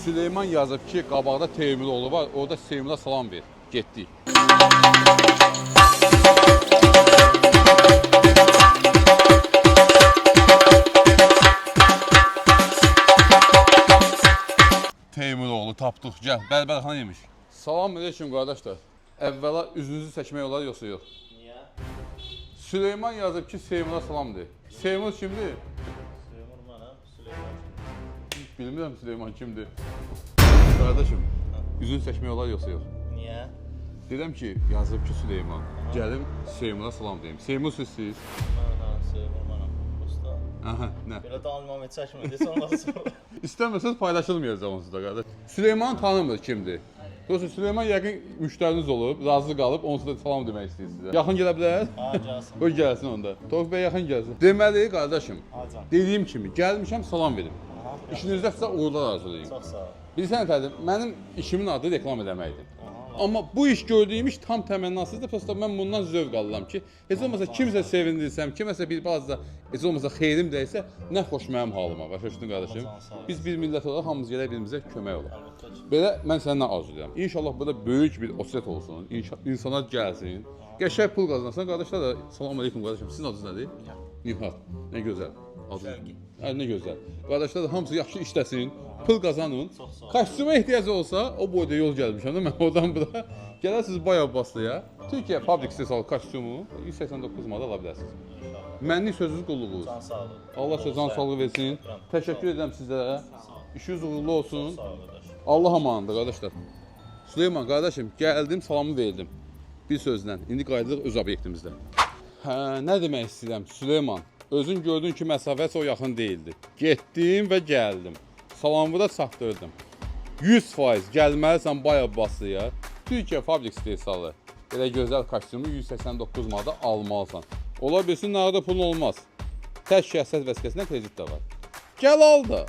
Süleyman yazıb ki, qabaqda Teymuralı var, orada Teymura salam ver. Getdik. Teymuroğlu tapdıq, gəl. Bəlbəlxana yemiş. Salam aleyküm qardaşlar. Əvvəla üzünüzü çəkmək olar yoxsa yox? Niyə? Süleyman yazıb ki, Teymura salam de. Teymur kimdir? Seymur mənəm, Süleyman. Bilmirəm Süleyman kimdir. Qardaşım, üzünü çəkmək olar yoxsa yox? Niyə? Deyirəm ki, yazıb ki, Süleyman. Gəlim Teymura salam deyim. Teymur sizsiz? Mən Seymur mənəm. Usta. Aha, nə? Belə danılmamı çəkmədi, sonra. İstəməsəz paylaşılmayacaq onsuz da qardaş. Süleyman tanımır kimdir. Dolayısıyla Süleyman yəqin müştəriniz olub, razı qalıb, onsuz da salam demək istəyir sizə. Yaxın gələ bilər? Ha, gəlsin. O gəlsin onda. Tofiq bəy yaxın gəlsin. Deməli qardaşım, Hacan. dediyim kimi gəlmişəm salam verim. Aha, İşinizdə sizə uğurlar arzulayım. çox sağ ol. Bilirsən nədir? Mənim işimin adı reklam eləməkdir. Aha, Amma bu iş gördüyüm iş tam təmənnasızdır. Prosta mən bundan zövq alıram ki, heç olmasa kimsə sevindirsəm, kiməsə bir bazda heç olmasa xeyrim dəysə, nə xoş mənim halıma. Başa düşdün qardaşım? Biz bir millət olaraq hamımız gələk birimizə kömək olaq. əlbəttə ki. Belə mən səndən arzulayıram. İnşallah burada böyük bir osret olsun. İnsanlar gəlsin. Qəşəng pul qazansın. Qardaşlar da salam aleyküm qardaşım. Sizin adınız nədir? Nihat. Nə gözəl. Şərqi. Nə gözəl. Qardaşlar da hamısı yaxşı işləsin, pul qazanın. Çox sağ ol. Kostyuma ehtiyacı olsa, o boyda yol gəlmişəm də mən oradan bura. Gələrsiniz Bayab Baslıya. Türkiyə fabrik istehsalı kostyumu 189 manat ala bilərsiniz. Mənlik sözünüz qulluğunuz. Can sağ olun. Allah sizə can sağlığı versin. Təşəkkür edirəm sizlərə. İşiniz uğurlu olsun. Sağ ol qardaş. Allah amanında qardaşlar. Süleyman qardaşım, gəldim, salamı verdim. Bir sözlə, indi qayıdırıq öz obyektimizdə. Hə, nə demək istəyirəm Süleyman? Özün gördün ki, məsafəsi o yaxın değildi. Getdim və gəldim. Salamı da çatdırdım. 100% gəlməlisən Bayab Baslıya. Türkiyə fabrik istehsalı. Belə gözəl kostyumu 189 manata almalısan. Ola bilsin, nağda pulun olmaz. Tək şəxsiyyət vəsiqəsində kredit də var. Gəl al da.